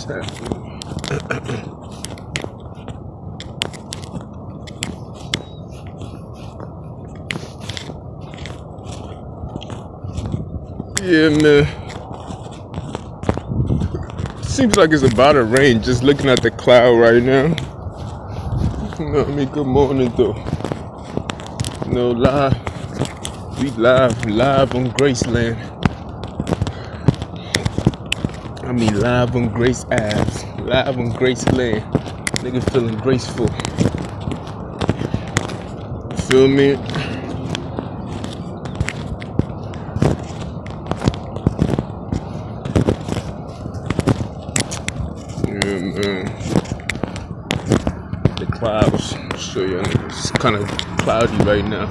What's happening? Yeah, man. Seems like it's about to rain just looking at the cloud right now. You know what I mean? Good morning, though. No lie. We live on Graceland. I mean, live on Grace Ave. Live on Graceland. Nigga feeling graceful. You feel me? The clouds, I'll show you. It's kind of cloudy right now.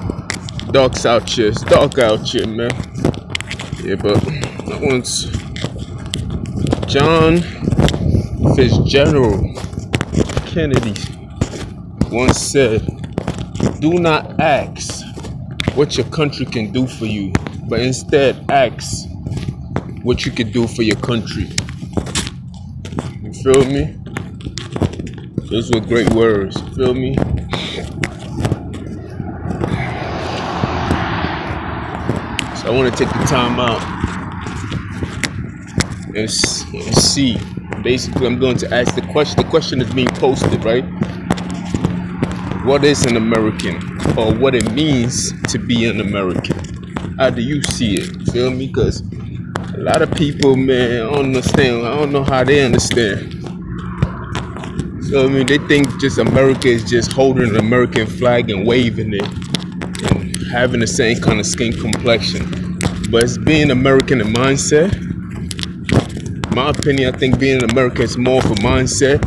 Dark's out here. It's dark out here, man. Yeah, but that one's John Fitzgerald Kennedy once said, "Do not ask what your country can do for you, but instead ask what you can do for your country." You feel me? Those were great words. You feel me? So I want to take the time out and see. Basically, I'm going to ask the question. The question is being posted, right? What is an American, or what it means to be an American? How do you see it? You feel me? Because a lot of people, man, I don't understand. I don't know how they understand. So I mean, they think just America is just holding an American flag and waving it and having the same kind of skin complexion. But it's being American in mindset. In my opinion, I think being an American is more of a mindset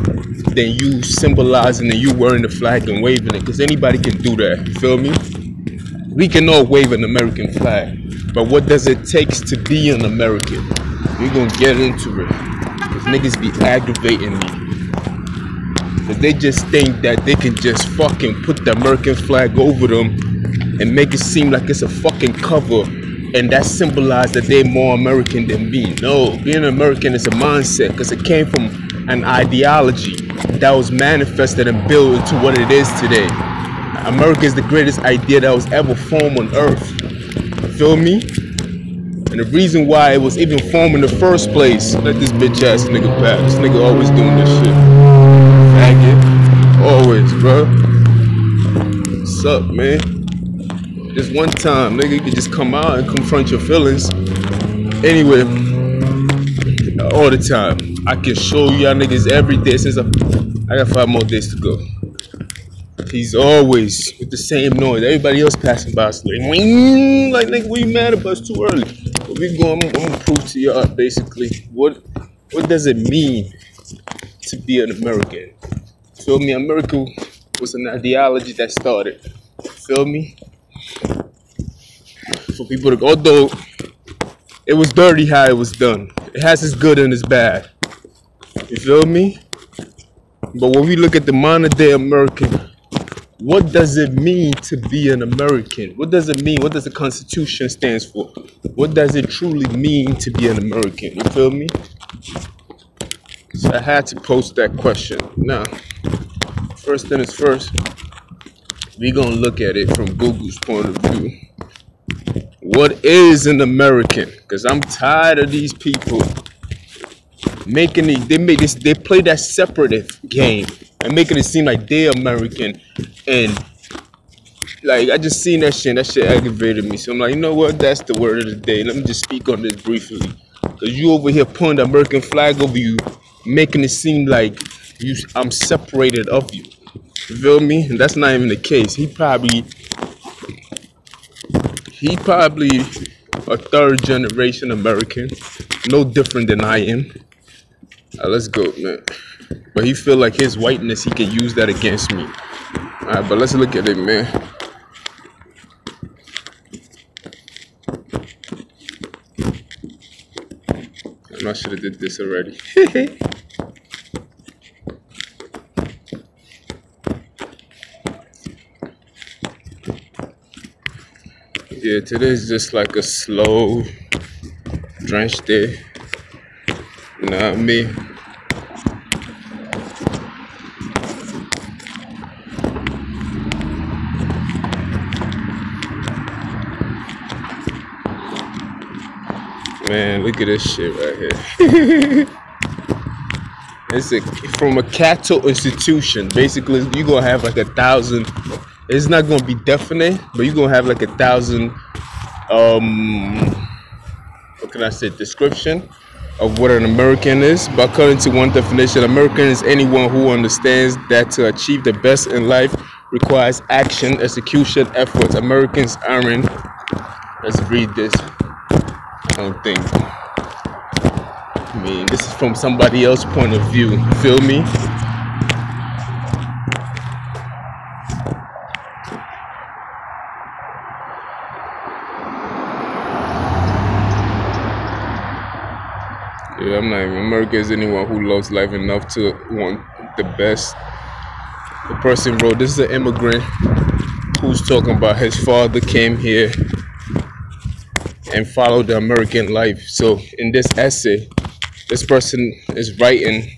than you symbolizing and you wearing the flag and waving it. Because anybody can do that. You feel me? We can all wave an American flag. But what does it take to be an American? We're gonna get into it. Because niggas be aggravating me. But they just think that they can just fucking put the American flag over them and make it seem like it's a fucking cover, and that symbolizes that they're more American than me. No, being American is a mindset, because it came from an ideology that was manifested and built into what it is today. America is the greatest idea that was ever formed on earth. You feel me? And the reason why it was even formed in the first place, let this bitch ass nigga back. This nigga always doing this shit. Faggot. Always, bro. What's up, man? Just one time, nigga, you can just come out and confront your feelings. Anyway, all the time. I can show y'all niggas every day since I got 5 more days to go. He's always with the same noise. Everybody else passing by is like, nigga, we mad about? It's too early. But I'm gonna prove to y'all basically what does it mean to be an American. Feel me? America was an ideology that started. Feel me? For people to, although it was dirty how it was done, it has its good and its bad. You feel me? But when we look at the modern day American, what does it mean to be an American? What does it mean? What does the Constitution stand for? What does it truly mean to be an American? You feel me? So I had to post that question. Now, first thing is first, we're gonna look at it from Google's point of view. What is an American? Because I'm tired of these people making it, they play that separatist game and making it seem like they're American. And like, I just seen that shit aggravated me. So I'm like, you know what? That's the word of the day. Let me just speak on this briefly. Because you over here pulling the American flag over you, making it seem like I'm separated of you. You feel me? And that's not even the case. He probably a 3rd generation American, no different than I am. Let's go, man. But he feel like his whiteness, he can use that against me. All right, but let's look at it, man. I should have did this already. Yeah, today's just like a slow, drenched day. You know what I mean? Man, look at this shit right here. It's from a cattle institution. Basically, you're gonna have like 1,000. It's not gonna be definite, but you're gonna have like 1,000. What can I say? Description of what an American is. But according to one definition, American is anyone who understands that to achieve the best in life requires action, execution, efforts. Americans aren't. Let's read this. I don't think. I mean, this is from somebody else's point of view. You feel me? Yeah, I'm not even. America is anyone who loves life enough to want the best. The person wrote, this is an immigrant who's talking about his father came here and followed the American life. So in this essay, this person is writing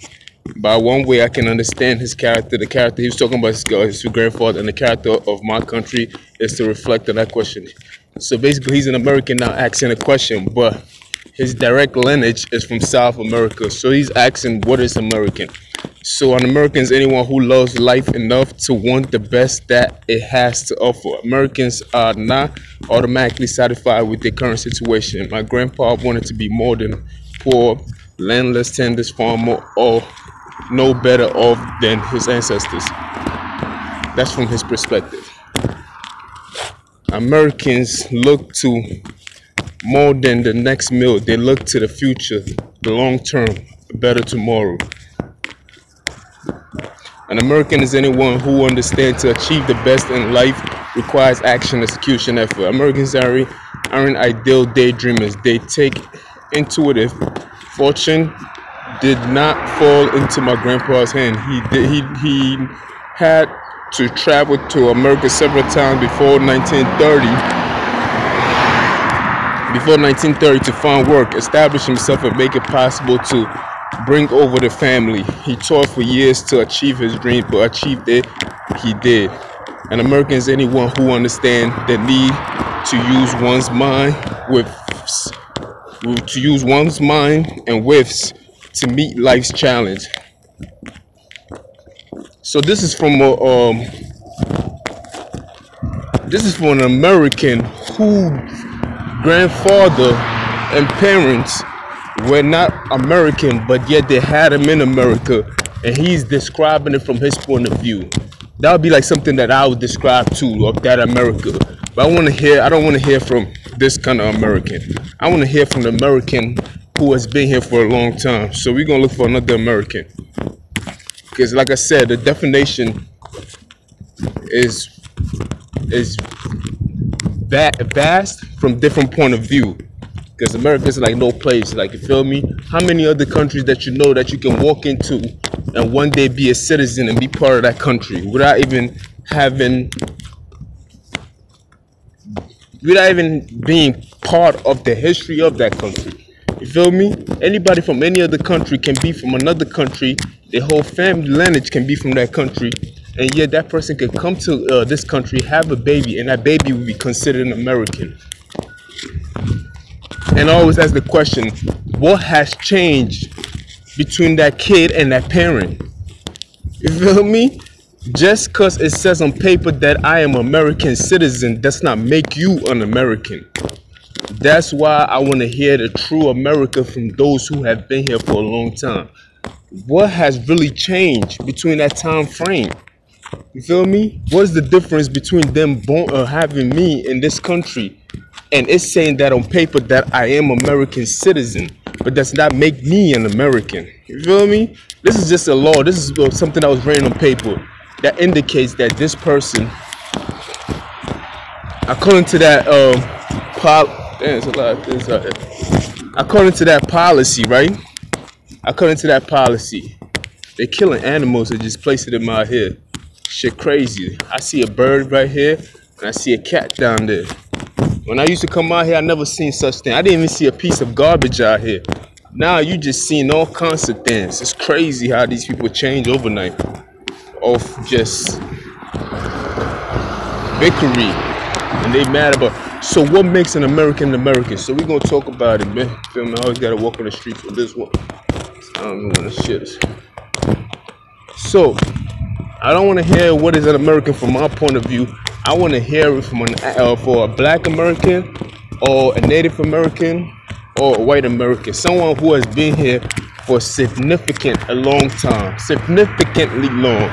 by one way I can understand his character. The character he was talking about his grandfather, and the character of my country is to reflect on that question. So basically, he's an American now asking a question, but his direct lineage is from South America. So he's asking, what is American? So an American is anyone who loves life enough to want the best that it has to offer. Americans are not automatically satisfied with their current situation. My grandpa wanted to be more than poor, landless, tenderless farmer, or no better off than his ancestors. That's from his perspective. Americans look to more than the next meal. They look to the future, the long term, a better tomorrow. An American is anyone who understands to achieve the best in life requires action, execution, effort. Americans aren't ideal daydreamers. They take intuitive. Fortune did not fall into my grandpa's hand. He had to travel to America several times before 1930 to find work, establish himself, and make it possible to bring over the family. He taught for years to achieve his dream, but achieved it, he did. An American is anyone who understands the need to use one's mind and wits to meet life's challenge. So this is from an American who grandfather and parents were not American, but yet they had him in America, and he's describing it from his point of view. That would be like something that I would describe too, of that America. But I don't want to hear from this kind of American. I want to hear from the American who has been here for a long time. So we're gonna look for another American, because like I said, the definition is vast from different point of view. Because America is like no place, like, you feel me? How many other countries that you know that you can walk into and one day be a citizen and be part of that country without even being part of the history of that country? You feel me? Anybody from any other country can be from another country. Their whole family lineage can be from that country, and yet that person could come to this country, have a baby, and that baby will be considered an American. And I always ask the question, what has changed between that kid and that parent? You feel me? Just because it says on paper that I am an American citizen does not make you an American. That's why I want to hear the true America from those who have been here for a long time. What has really changed between that time frame? You feel me? What is the difference between them having me in this country and it's saying that on paper that I am American citizen, but does not make me an American? You feel me? This is just a law. This is something that was written on paper that indicates that this person, according to that there's a lot of things out there. According to that policy, right? According to that policy, they're killing animals and just placing them out here. Shit crazy. I see a bird right here and I see a cat down there. When I used to come out here, I never seen such thing. I didn't even see a piece of garbage out here. Now you just seeing all kinds of things. It's crazy how these people change overnight off just victory, and they mad about. So what makes an American American? So we're gonna talk about it, man. Feel me? I always gotta walk on the streets with this one. I don't know what the shit is. So I don't want to hear what is an American from my point of view. I want to hear it from for a Black American, or a Native American, or a white American, someone who has been here for a long time, significantly long,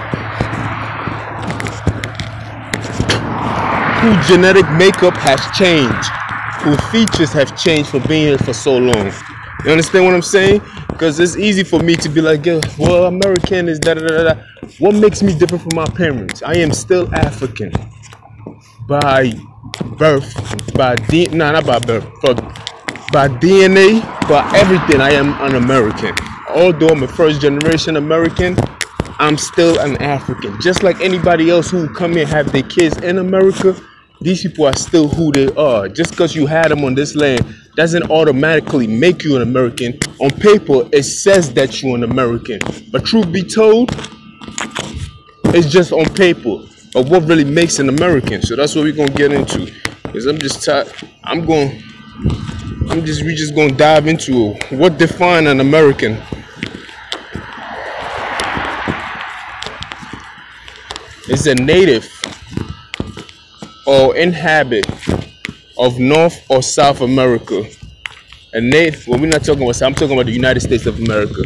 whose genetic makeup has changed, whose features have changed for being here for so long. You understand what I'm saying? Because it's easy for me to be like, yeah, well, American is da da da da. What makes me different from my parents? I am still African by birth, by DNA, by everything. I am an American. Although I'm a first generation American, I'm still an African. Just like anybody else who come here and have their kids in America, these people are still who they are. Just because you had them on this land doesn't automatically make you an American. On paper, it says that you're an American. But truth be told, it's just on paper of what really makes an American. So that's what we're gonna get into. Because I'm just tired. We just gonna dive into what defines an American. It's a native or inhabit of North or South America. A native. Well, we're not talking about. I'm talking about the United States of America.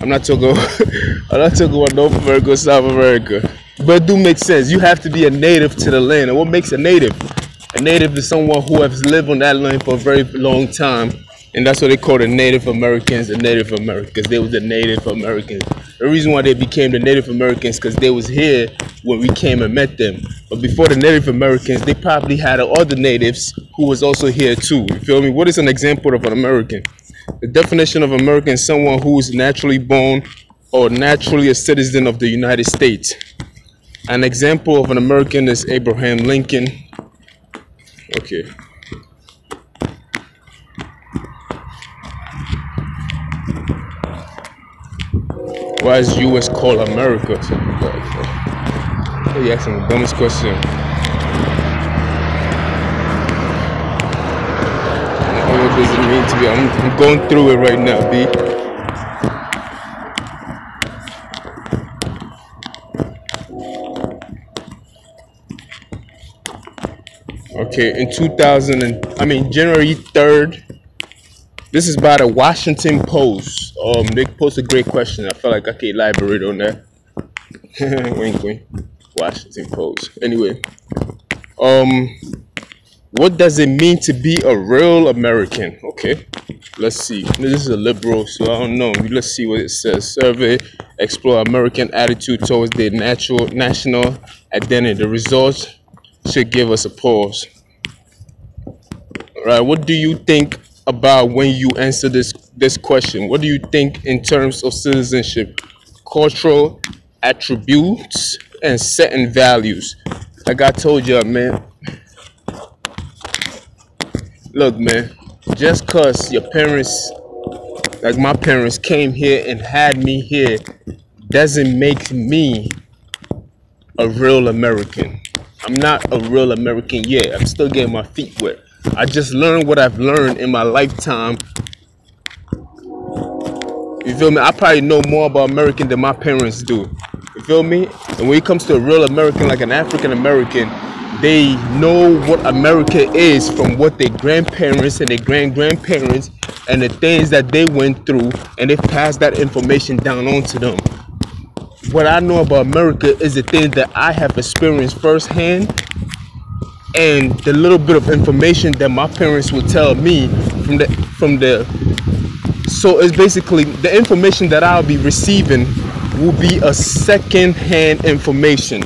I'm not talking about North America or South America. But it do make sense. You have to be a native to the land. And what makes a native? A native is someone who has lived on that land for a very long time. And that's what they call the Native Americans, the Native Americans. They was the Native Americans. The reason why they became the Native Americans because they was here when we came and met them. But before the Native Americans, they probably had other natives who was also here too. You feel me? What is an example of an American? The definition of American is someone who is naturally born or naturally a citizen of the United States. An example of an American is Abraham Lincoln. Okay. Why is US called America? You asking the dumbest question. What does it mean to be? I'm going through it right now, B. Okay, in January 3rd. This is by the Washington Post. They posted a great question. I felt like I could elaborate on that. Wink, wink. Washington Post. Anyway, what does it mean to be a real American? Okay, let's see. This is a liberal, so I don't know. Let's see what it says. Survey explore American attitude towards their national identity. The results should give us a pause. All right, what do you think about when you answer this question? What do you think in terms of citizenship, cultural attributes, and certain values? Like I told you, man. Look, man. Just cause your parents, like my parents, came here and had me here, doesn't make me a real American. I'm not a real American yet. I'm still getting my feet wet. I just learned what I've learned in my lifetime. You feel me? I probably know more about American than my parents do. You feel me? And when it comes to a real American, like an African American, they know what America is from what their grandparents and their grand-grandparents and the things that they went through, and they passed that information down onto them. What I know about America is the things that I have experienced firsthand, and the little bit of information that my parents would tell me so it's basically the information that I'll be receiving will be a second-hand information,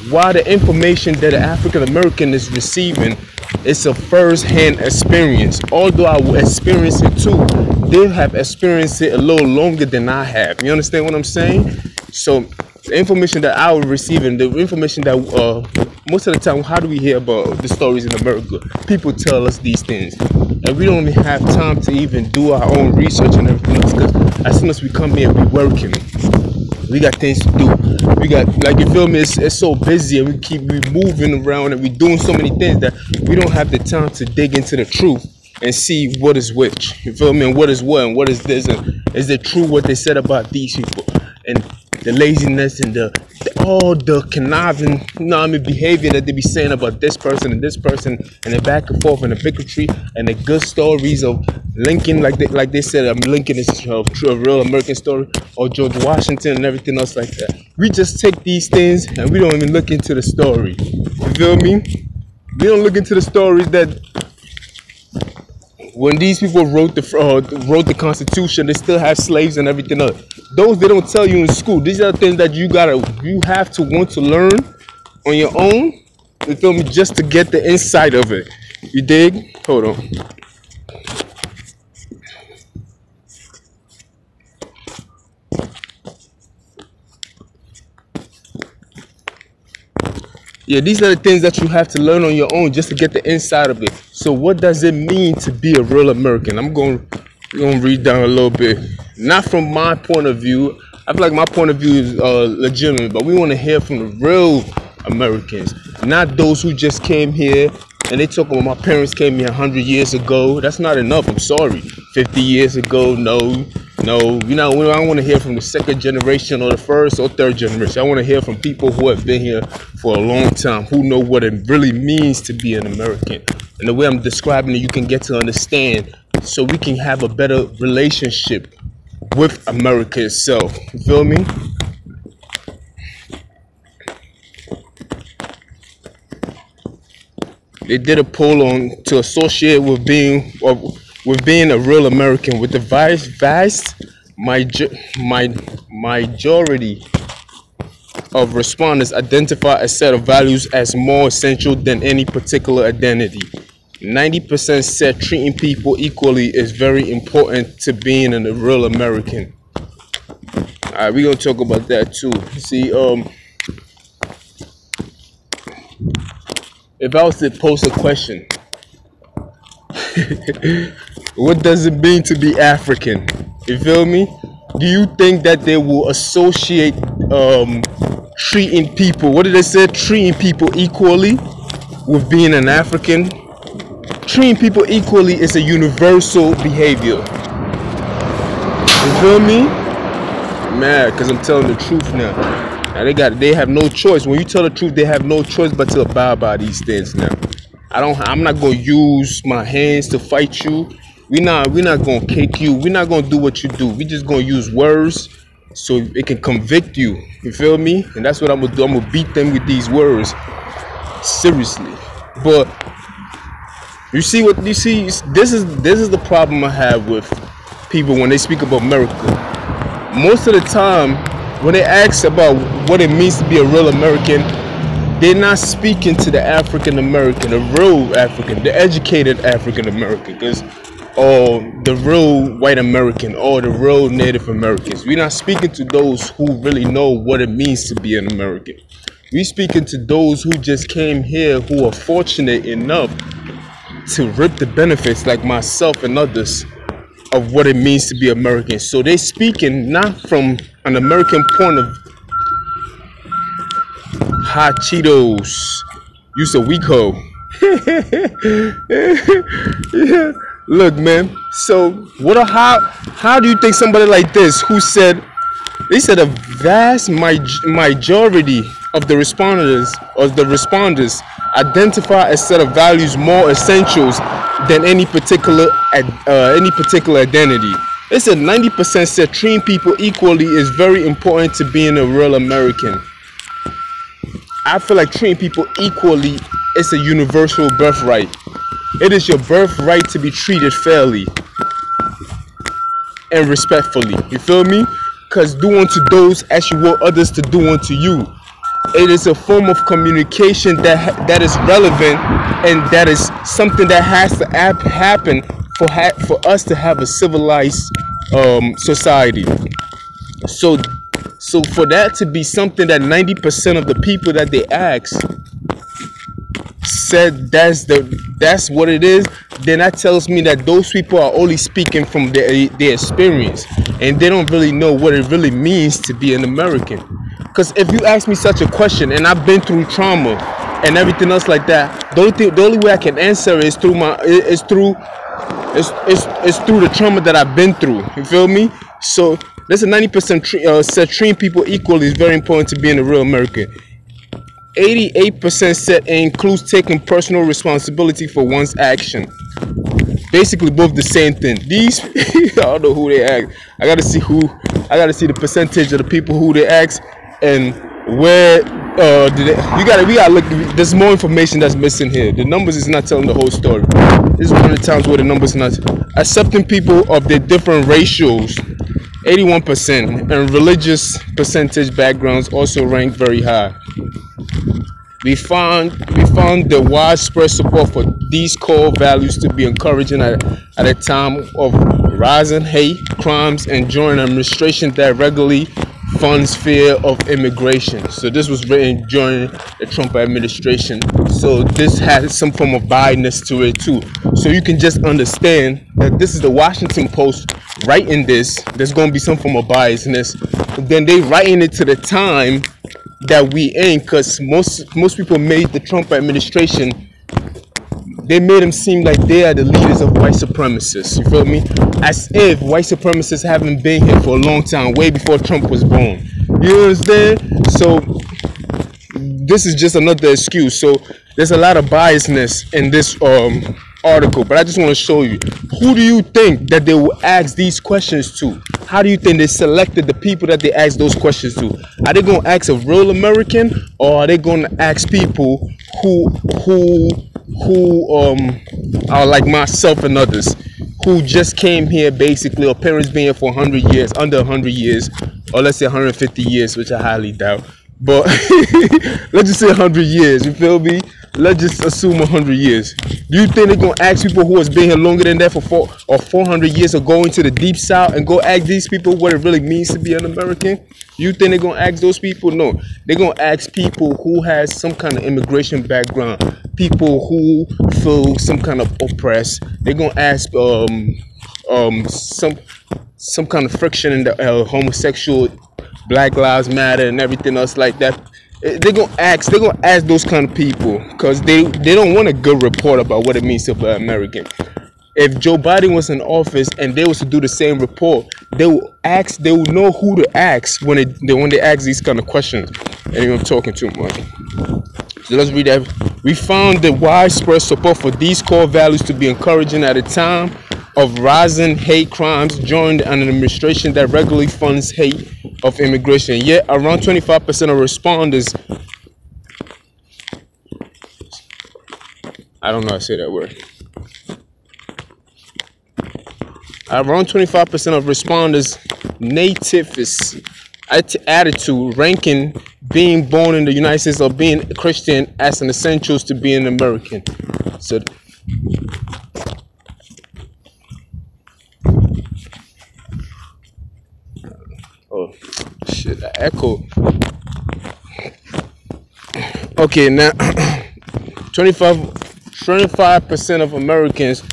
while the information that the African American is receiving is a first-hand experience. Although I will experience it too, they have experienced it a little longer than I have. You understand what I'm saying? So the information that I will receive, and the information that most of the time, how do we hear about the stories in America? People tell us these things, and we don't even have time to even do our own research and everything else, because as soon as we come here, we're working. We got things to do. We got, like, you feel me? It's so busy, and we moving around, and we doing so many things that we don't have the time to dig into the truth and see what is which. You feel me? And what is what, and what is this, and is it true what they said about these people, and the laziness and all the conniving, you know what I mean, behavior that they be saying about this person, and the back and forth, and the bigotry, and the good stories of Lincoln, like they said, Lincoln is a real American story, or George Washington and everything else like that. We just take these things and we don't even look into the story. You feel me? We don't look into the stories that when these people wrote the Constitution, they still have slaves and everything else. Those they don't tell you in school. These are the things that you have to want to learn on your own. You feel me? Just to get the inside of it. You dig? Hold on. Yeah, these are the things that you have to learn on your own just to get the inside of it. So what does it mean to be a real American? I'm going to read down a little bit. Not from my point of view. I feel like my point of view is legitimate, but we want to hear from the real Americans, not those who just came here and they talk about my parents came here 100 years ago. That's not enough. I'm sorry. 50 years ago, no. You know, I don't want to hear from the second generation or the first or third generation. I want to hear from people who have been here for a long time, who know what it really means to be an American. And the way I'm describing it, you can get to understand, so we can have a better relationship with America itself. You feel me? They did a poll on to associate with being a real American, with the vast majority of respondents identify a set of values as more essential than any particular identity. 90% said treating people equally is very important to being a real American. Alright, we're gonna talk about that too. See, if I was to pose a question, what does it mean to be African? You feel me? Do you think that they will associate treating people, what did they say, treating people equally with being an African? Treating people equally is a universal behavior. You feel me? Man, because I'm telling the truth now. Now they have no choice. When you tell the truth, they have no choice but to abide by these things now. I'm not gonna use my hands to fight you. We're not gonna cake you. We're not gonna do what you do. We just gonna use words so it can convict you. You feel me? And that's what I'm gonna do. I'm gonna beat them with these words. Seriously. But you see what you see, this is the problem I have with people when they speak about America. Most of the time when they ask about what it means to be a real American, they're not speaking to the African American, the real African, the educated African American, or the real white American, or the real Native Americans. We're not speaking to those who really know what it means to be an American. We're speaking to those who just came here, who are fortunate enough to reap the benefits, like myself and others, of what it means to be American. So they're speaking not from an American point of hot Cheetos, use a weak hoe. Yeah. Look, man. So how do you think somebody like this, who said, they said a vast majority of the responders identify a set of values more essentials than any particular identity. They said 90% said treating people equally is very important to being a real American. I feel like treating people equally is a universal birthright. It is your birthright to be treated fairly and respectfully. You feel me? Because do unto those as you want others to do unto you. It is a form of communication that is relevant, and that is something that has to happen for us to have a civilized society. So for that to be something that 90% of the people that they asked said that's what it is, then that tells me that those people are only speaking from their experience, and they don't really know what it really means to be an American. Because if you ask me such a question, and I've been through trauma and everything else like that, the only way I can answer is through it's through the trauma that I've been through. You feel me? So there's a 90% said treating people equally is very important to being a real American. 88% said it includes taking personal responsibility for one's action. Basically both the same thing. These I don't know who they ask. I gotta see the percentage of the people who they ask and where we gotta look. There's more information that's missing here. The numbers is not telling the whole story. This is one of the times where the numbers not accepting people of their different ratios. 81%, and religious percentage backgrounds also ranked very high. We found the widespread support for these core values to be encouraging at a time of rising hate crimes and during an administration that regularly funds fear of immigration. So this was written during the Trump administration. So this has some form of biasness to it too. So you can just understand that this is the Washington Post writing this. There's going to be some form of biasness. Then they writing it to the time that we in, because most people made the Trump administration, they made them seem like they are the leaders of white supremacists. You feel me? As if white supremacists haven't been here for a long time, way before Trump was born. You understand? So this is just another excuse. So there's a lot of biasness in this article, but I just want to show you, who do you think that they will ask these questions to? How do you think they selected the people that they asked those questions to? Are they going to ask a real American, or are they going to ask people who are like myself and others who just came here basically, or parents been here for 100 years, under 100 years, or let's say 150 years, which I highly doubt, but let's just say 100 years, you feel me? Let's just assume 100 years. Do you think they're going to ask people who has been here longer than that for 400 years, or go into the deep south and go ask these people what it really means to be an American? You think they're going to ask those people? No. They're going to ask people who has some kind of immigration background, people who feel some kind of oppressed. They're going to ask some kind of friction in the homosexual, Black Lives Matter and everything else like that. They're gonna ask those kind of people, because they don't want a good report about what it means to be an American. If Joe Biden was in office and they was to do the same report, they will know who to ask when they ask these kind of questions. Anyway, I'm talking too much. So let's read that. We found the widespread support for these core values to be encouraging at a time of rising hate crimes during an administration that regularly funds hate of immigration. Yet around 25% of responders, I don't know how to say that word. Around 25% of responders nativist attitude ranking being born in the United States or being a Christian as an essentials to being an American. So oh shit, I echo. Okay, now 25% of Americans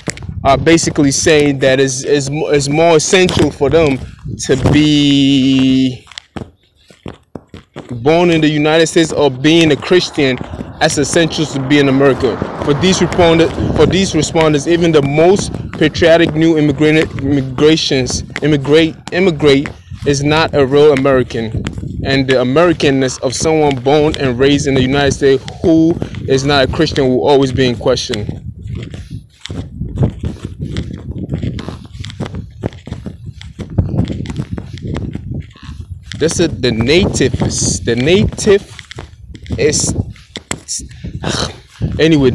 are basically saying that it's more essential for them to be born in the United States or being a Christian as essentials to be in America. For these responders, even the most patriotic new immigrate is not a real American, and the Americanness of someone born and raised in the United States who is not a Christian will always be in question. This is the native is anyway,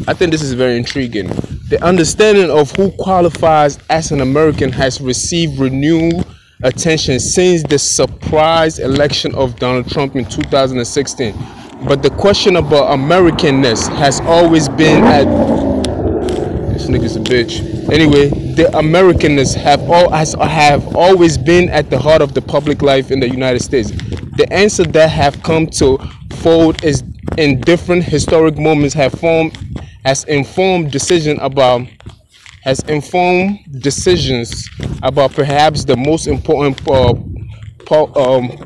I think this is very intriguing. The understanding of who qualifies as an American has received renewed attention since the surprise election of Donald Trump in 2016. But the question about Americanness has always been at this nigga's a bitch. Anyway, the Americanness have always been at the heart of the public life in the United States. The answer that have come to fold is in different historic moments have formed has informed decisions about perhaps the most important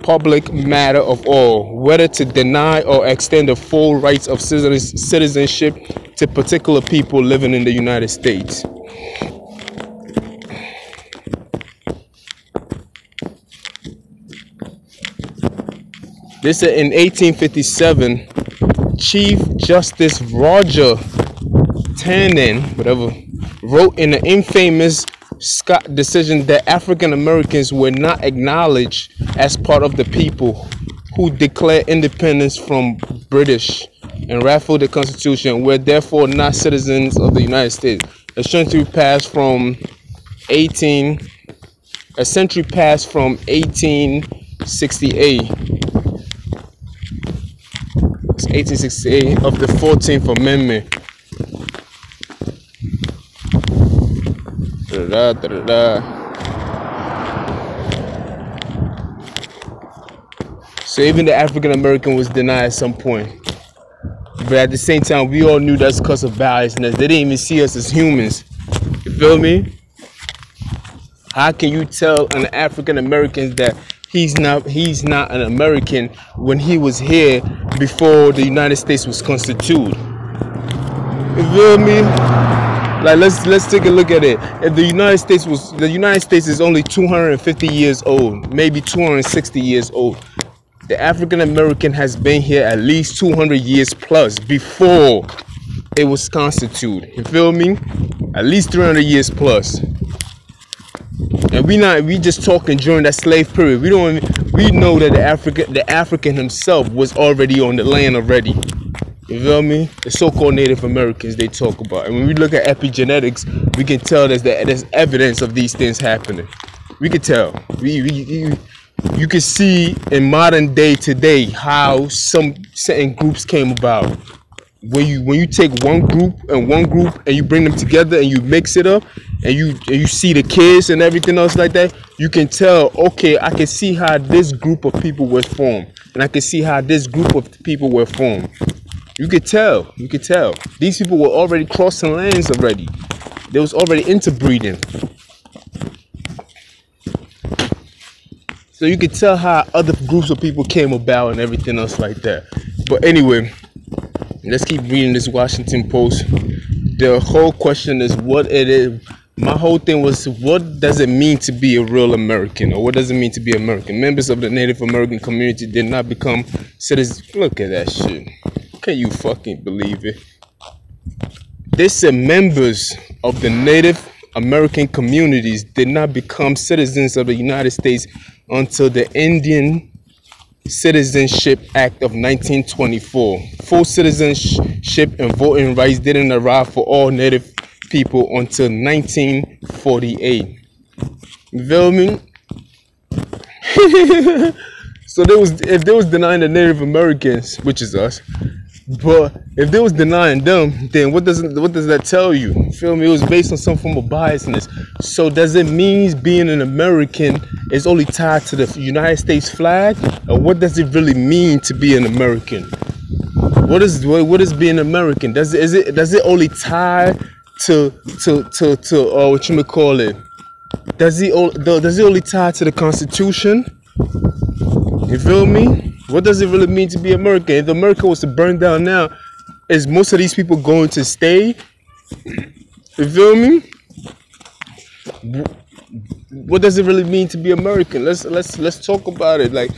public matter of all, whether to deny or extend the full rights of citizenship to particular people living in the United States. This is in 1857, Chief Justice Roger Taney, wrote in the infamous Scott decision that African Americans were not acknowledged as part of the people who declared independence from British and ratified the Constitution, were therefore not citizens of the United States. A century passed from 1868. It's 1868 of the 14th Amendment. So even the African American was denied at some point. But at the same time, we all knew that's because of biasness. They didn't even see us as humans. You feel me? How can you tell an African American that he's not an American when he was here before the United States was constituted? You feel me? Like let's take a look at it. If the United States is only 250 years old, maybe 260 years old. The African American has been here at least 200 years plus before it was constituted. You feel me? At least 300 years plus. And we just talking during that slave period. We know that the African himself was already on the land already. You feel me? The so-called Native Americans they talk about. And when we look at epigenetics, we can tell there's evidence of these things happening. We can tell. You can see in modern day today how some certain groups came about. When you take one group and you bring them together and you mix it up and you see the kids and everything else like that, you can tell, okay, I can see how this group of people was formed, and I can see how this group of people were formed. You could tell. These people were already crossing lands already. They was already interbreeding. So you could tell how other groups of people came about and everything else like that. But anyway, let's keep reading this Washington Post. The whole question is what it is. My whole thing was, what does it mean to be a real American? Or what does it mean to be American? Members of the Native American community did not become citizens. Look at that shit. Can you fucking believe it? They said members of the Native American communities did not become citizens of the United States until the Indian Citizenship Act of 1924. Full citizenship and voting rights didn't arrive for all Native people until 1948. You feel me? So if they was denying the Native Americans, which is us, but if they was denying them, then what does that tell you? Feel me? It was based on some form of biasness. So does it mean being an American is only tied to the United States flag, or what does it really mean to be an American? What is being American? Does it only tie to what you may call it? Does it only tie to the Constitution? You feel me? What does it really mean to be American? If America was to burn down now, is most of these people going to stay? You feel me? What does it really mean to be American? Let's talk about it. Like,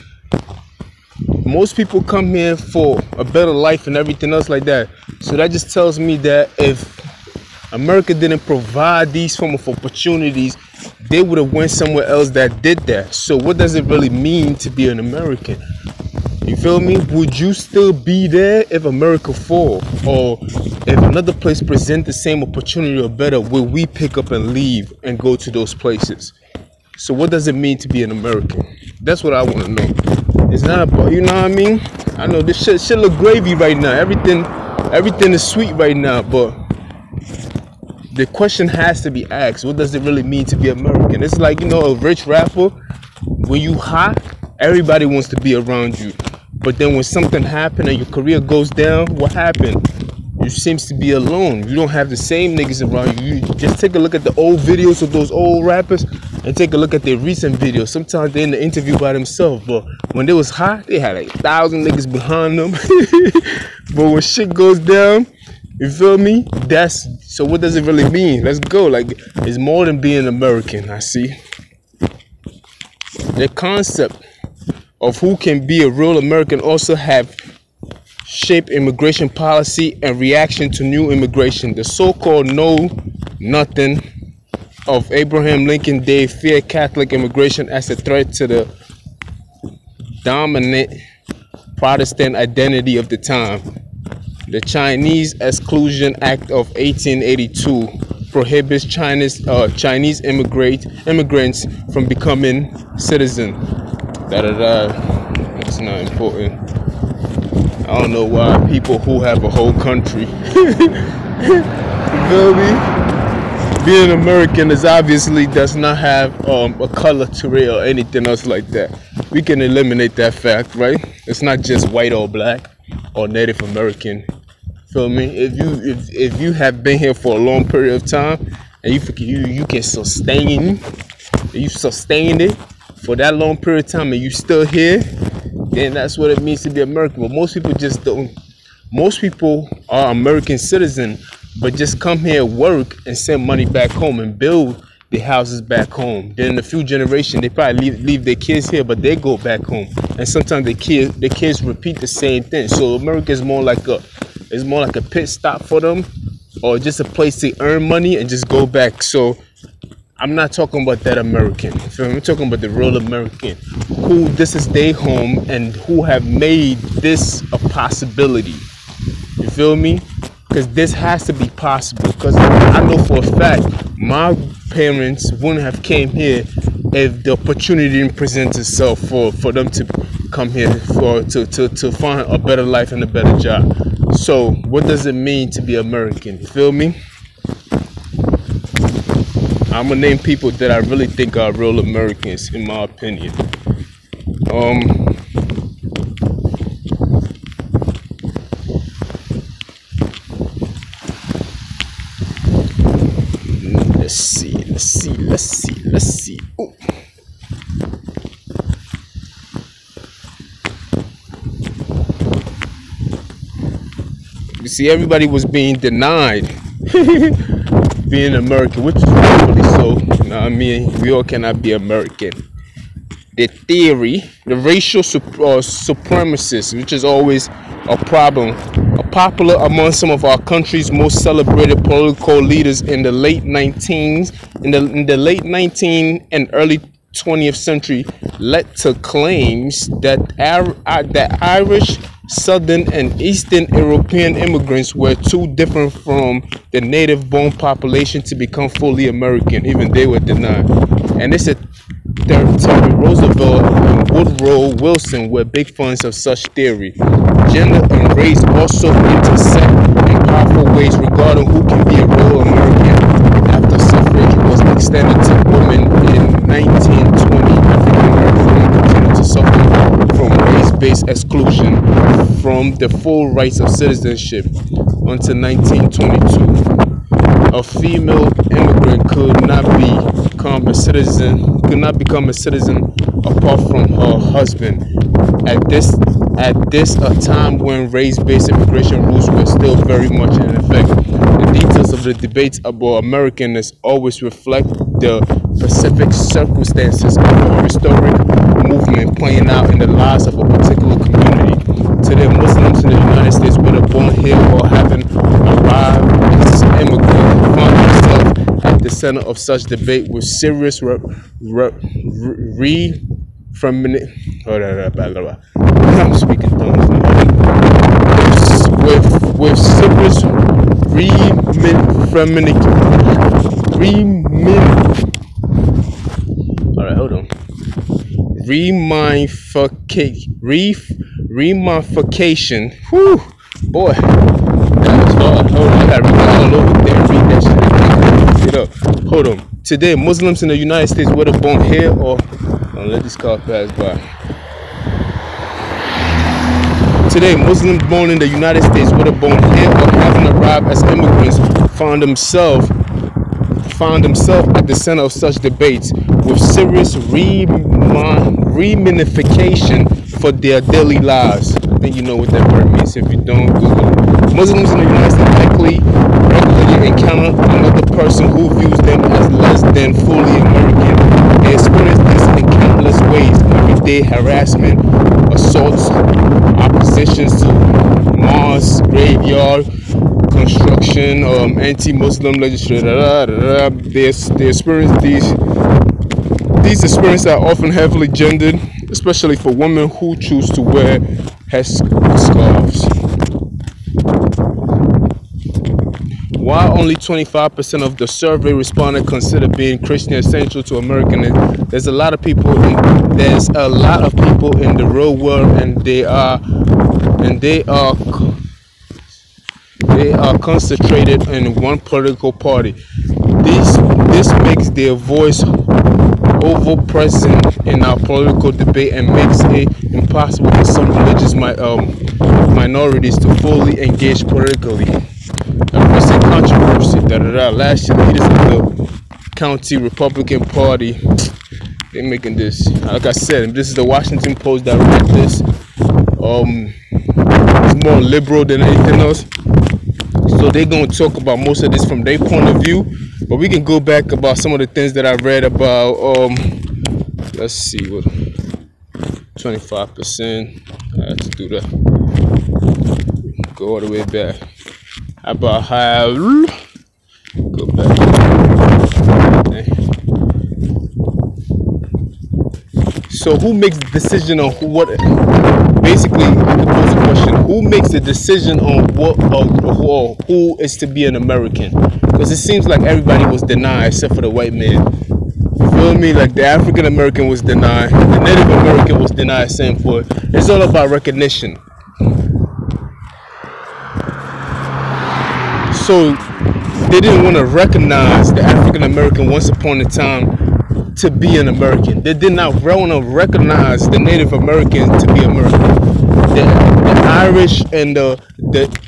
most people come here for a better life and everything else like that. So that just tells me that if America didn't provide these form of opportunities, they would have went somewhere else that did that. So what does it really mean to be an American? You feel me? Would you still be there if America fall? Or if another place present the same opportunity or better, will we pick up and leave and go to those places? So what does it mean to be an American? That's what I want to know. It's not about, you know what I mean? I know this shit look gravy right now. Everything is sweet right now, but the question has to be asked. What does it really mean to be American? It's like, you know, a rich rapper. When you hot, everybody wants to be around you. But then when something happens and your career goes down, what happened? you seems to be alone. You don't have the same niggas around you. You just take a look at the old videos of those old rappers and take a look at their recent videos. Sometimes they're in the interview by themselves, but when they was hot, they had like 1,000 niggas behind them. But when shit goes down, you feel me? So what does it really mean? Let's go. Like, it's more than being American, I see. The concept of who can be a real American also have shaped immigration policy and reaction to new immigration. The so-called know nothing of Abraham Lincoln Day feared Catholic immigration as a threat to the dominant Protestant identity of the time. The Chinese Exclusion Act of 1882 prohibits Chinese immigrants from becoming citizens. It's not important. I don't know why people who have a whole country, you feel me? Being American is obviously does not have a color to it or anything else like that. We can eliminate that fact, right? It's not just white or black or Native American. Feel me? If you have been here for a long period of time and you can sustain it for that long period of time and you still here, then that's what it means to be American. But most people just don't. Most people are American citizens, but just come here, work, and send money back home and build their houses back home. Then in a few generations, they probably leave their kids here, but they go back home. And sometimes the kids repeat the same thing. So America is more like a pit stop for them, or just a place to earn money and just go back. So I'm not talking about that American. I'm talking about the real American, who this is their home and who have made this a possibility. You feel me? Because this has to be possible. Because I know for a fact my parents wouldn't have came here if the opportunity didn't present itself for them to come here to find a better life and a better job. So what does it mean to be American? You feel me? I'm gonna name people that I really think are real Americans, in my opinion. Let's see. Ooh. You see, everybody was being denied being American, which is probably so. You know what I mean? We all cannot be American. The theory, the racial supremacist, which is always a problem, popular among some of our country's most celebrated political leaders in the late 19th and early 20th century, led to claims that that Irish, Southern, and Eastern European immigrants were too different from the native-born population to become fully American. Even they were denied. And they said Teddy Roosevelt and Woodrow Wilson were big fans of such theory. Gender and race also intersect in powerful ways regarding who can be a real American. After suffrage was extended to women in 1920, African American women continued to suffer from race-based exclusion from the full rights of citizenship until 1922. A female immigrant could not become a citizen apart from her husband. At this a time when race-based immigration rules were still very much in effect. The details of the debates about Americanness always reflect the specific circumstances of a historic movement playing out in the lives of a particular community. Today, Muslims in the United States, whether born here or having arrived as immigrants, find themselves at the center of such debate with serious I'm speaking tongues with serious ramification. Whew, boy, that was hard. Hold on, I gotta read that all over there and read that shit. Get up. Hold on. Today, Muslims in the United States, whether born here or let this car pass by. today, Muslims born in the United States, whether born here or having arrived as immigrants, found themselves at the center of such debates, with serious reminification for their daily lives. I think you know what that word means. If you don't, Google it. Muslims in the United States likely regularly encounter another person who views them as less than fully American. They experience this in countless ways: everyday harassment, assaults, oppositions to mosque, graveyard, construction, anti-Muslim legislation. They experience these experiences are often heavily gendered, especially for women who choose to wear headscarves. While only 25% of the survey respondents consider being Christian essential to Americanism, there's a lot of people in the real world, and they are concentrated in one political party. This makes their voice over present in our political debate and makes it impossible for some religious minorities to fully engage politically. A recent controversy. Last year, leaders of the county Republican Party, they're making this. Like I said, this is the Washington Post that wrote this. It's more liberal than anything else. So they're going to talk about most of this from their point of view. But we can go back about some of the things that I read about. Let's see what 25%. Let's do that. Go all the way back. About how go back. Okay. So who makes the decision on what? Basically, I can pose a question: who makes the decision on what or who is to be an American? Because it seems like everybody was denied except for the white man. You feel me? Like the African American was denied, the Native American was denied. Same for it. It's all about recognition. So they didn't want to recognize the African American once upon a time to be an American. They did not want to recognize the Native Americans to be American. The Irish and the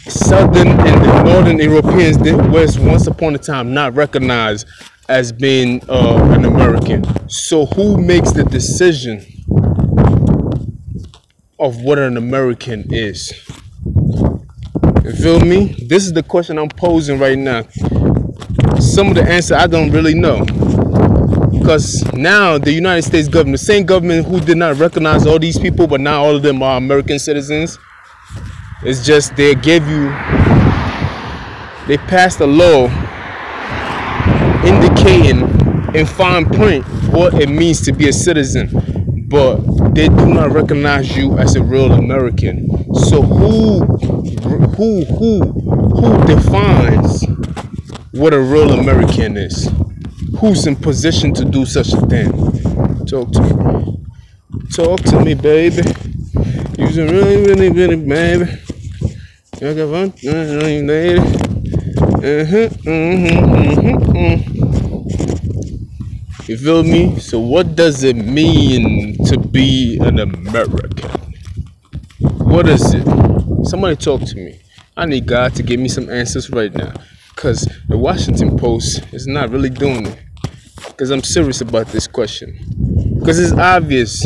Southern and the Northern Europeans was once upon a time not recognized as being an American. So who makes the decision of what an American is? You feel me? This is the question I'm posing right now. Some of the answer I don't really know. Because now the United States government, the same government who did not recognize all these people, but now all of them are American citizens. It's just they passed a law indicating in fine print what it means to be a citizen, but they do not recognize you as a real American. So who defines what a real American is? Who's in position to do such a thing? Talk to me. Talk to me, baby. You're really, baby. You feel me? So what does it mean to be an American? What is it? Somebody talk to me. I need God to give me some answers right now. Because the Washington Post is not really doing it. Because I'm serious about this question. Because it's obvious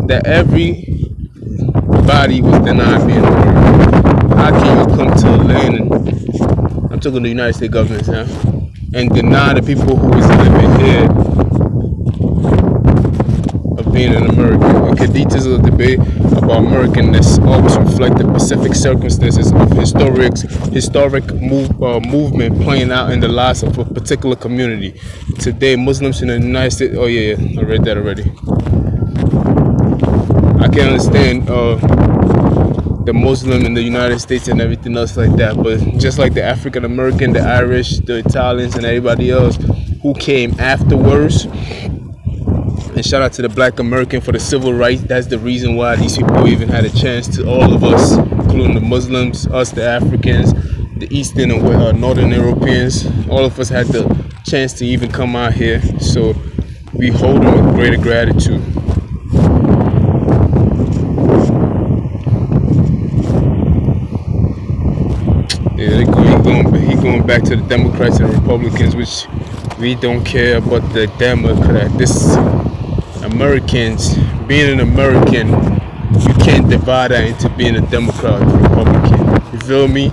that everybody was denied being American. How can you come to a land, and I'm talking to the United States government now, and deny the people who was living here of being an American? Okay, details of the debate about Americanness always reflect the specific circumstances of historic movement playing out in the lives of a particular community. Today, Muslims in the United States. Oh yeah, I read that already. I can understand the Muslim in the United States and everything else like that, but just like the African American, the Irish, the Italians, and everybody else who came afterwards. And shout out to the Black American for the civil rights. That's the reason why these people even had a chance to, all of us, including the Muslims, us, the Africans, the Eastern and Northern Europeans. All of us had the chance to even come out here. So we hold them with greater gratitude. going back to the Democrats and Republicans, which we don't care about the Democrat. This Americans, being an American, you can't divide that into being a Democrat or Republican. You feel me?